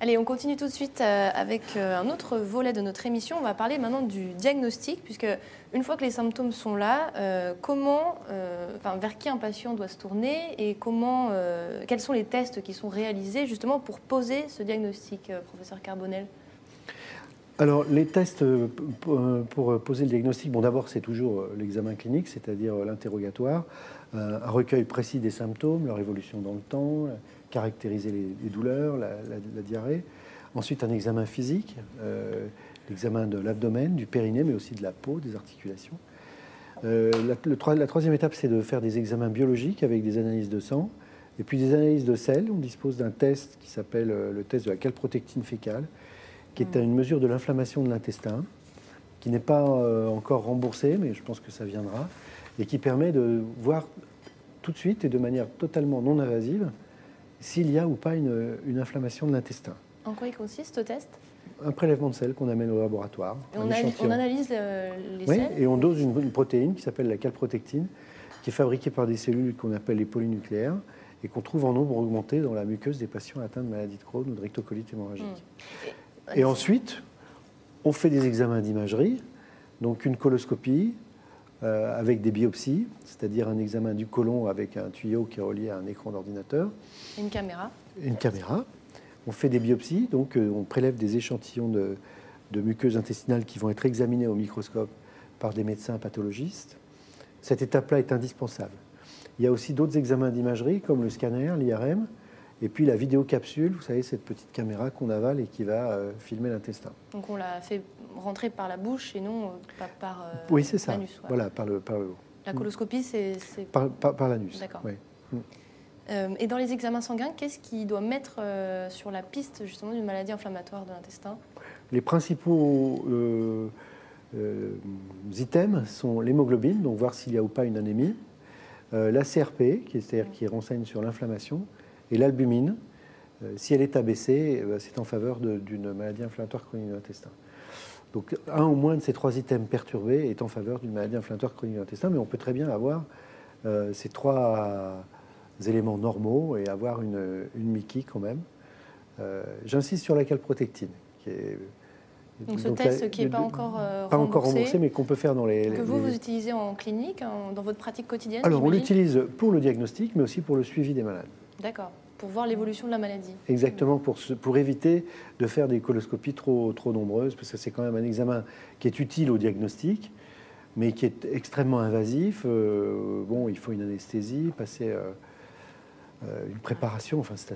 Allez, on continue tout de suite avec un autre volet de notre émission. On va parler maintenant du diagnostic, puisque une fois que les symptômes sont là, vers qui un patient doit se tourner et quels sont les tests qui sont réalisés justement pour poser ce diagnostic, professeur Carbonel? Alors, les tests pour poser le diagnostic, bon, d'abord, c'est toujours l'examen clinique, c'est-à-dire l'interrogatoire, un recueil précis des symptômes, leur évolution dans le temps, caractériser les douleurs, la diarrhée. Ensuite, un examen physique, l'examen de l'abdomen, du périnée, mais aussi de la peau, des articulations. La troisième étape, c'est de faire des examens biologiques avec des analyses de sang, et puis des analyses de sel. On dispose d'un test qui s'appelle le test de la calprotectine fécale, qui est une mesure de l'inflammation de l'intestin, qui n'est pas encore remboursée, mais je pense que ça viendra, et qui permet de voir tout de suite et de manière totalement non invasive s'il y a ou pas une inflammation de l'intestin. En quoi il consiste ce test? Un prélèvement de sel qu'on amène au laboratoire. On analyse les oui, sels? Et on dose une protéine qui s'appelle la calprotectine, qui est fabriquée par des cellules qu'on appelle les polynucléaires, et qu'on trouve en nombre augmenté dans la muqueuse des patients atteints de maladie de Crohn ou de rectocolite hémorragique. Et ensuite, on fait des examens d'imagerie, donc une coloscopie avec des biopsies, c'est-à-dire un examen du côlon avec un tuyau qui est relié à un écran d'ordinateur. Une caméra. Une caméra. On fait des biopsies, donc on prélève des échantillons de muqueuses intestinales qui vont être examinés au microscope par des médecins pathologistes. Cette étape-là est indispensable. Il y a aussi d'autres examens d'imagerie, comme le scanner, l'IRM, et puis la vidéocapsule, vous savez, cette petite caméra qu'on avale et qui va filmer l'intestin. Donc on l'a fait rentrer par la bouche et non pas par oui, c'est ça. l'anus. Voilà, par le haut. La coloscopie, c'est... Par l'anus. D'accord. Oui. Et dans les examens sanguins, qu'est-ce qui doit mettre sur la piste justement d'une maladie inflammatoire de l'intestin? Les principaux items sont l'hémoglobine, donc voir s'il y a ou pas une anémie, la CRP, c'est-à-dire qui renseigne sur l'inflammation, et l'albumine. Si elle est abaissée, c'est en faveur d'une maladie inflammatoire chronique de l'intestin. Donc un ou moins de ces trois items perturbés est en faveur d'une maladie inflammatoire chronique de l'intestin, mais on peut très bien avoir ces trois éléments normaux et avoir une MICI quand même. J'insiste sur la calprotectine, qui est... Donc ce test qui n'est pas encore pas encore remboursé, mais qu'on peut faire dans les... Que vous utilisez en clinique, dans votre pratique quotidienne? Alors on l'utilise pour le diagnostic, mais aussi pour le suivi des malades. D'accord, pour voir l'évolution de la maladie. Exactement, pour éviter de faire des coloscopies trop nombreuses, parce que c'est quand même un examen qui est utile au diagnostic, mais qui est extrêmement invasif. Bon, il faut une anesthésie, passer une préparation, enfin c'est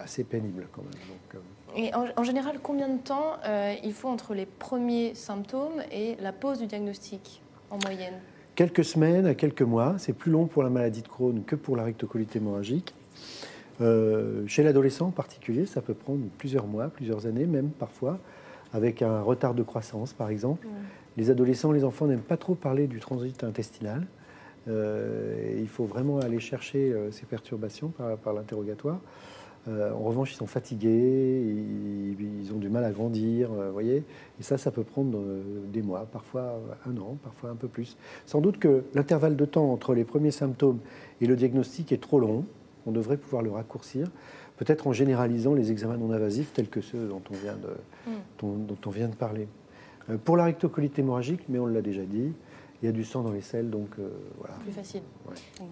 assez pénible quand même. Donc, Et en général, combien de temps il faut entre les premiers symptômes et la pose du diagnostic, en moyenne? Quelques semaines à quelques mois. C'est plus long pour la maladie de Crohn que pour la rectocolite hémorragique. Chez l'adolescent en particulier, ça peut prendre plusieurs mois, plusieurs années même parfois, avec un retard de croissance par exemple. Les adolescents, les enfants n'aiment pas trop parler du transit intestinal. Il faut vraiment aller chercher ces perturbations par l'interrogatoire. En revanche, ils sont fatigués, ils ont du mal à grandir, voyez. Et ça peut prendre des mois, parfois un an, parfois un peu plus. Sans doute que l'intervalle de temps entre les premiers symptômes et le diagnostic est trop long. On devrait pouvoir le raccourcir, peut-être en généralisant les examens non invasifs tels que ceux dont on vient de parler. Pour la rectocolite hémorragique, mais on l'a déjà dit, il y a du sang dans les selles, donc voilà. Plus facile. Ouais.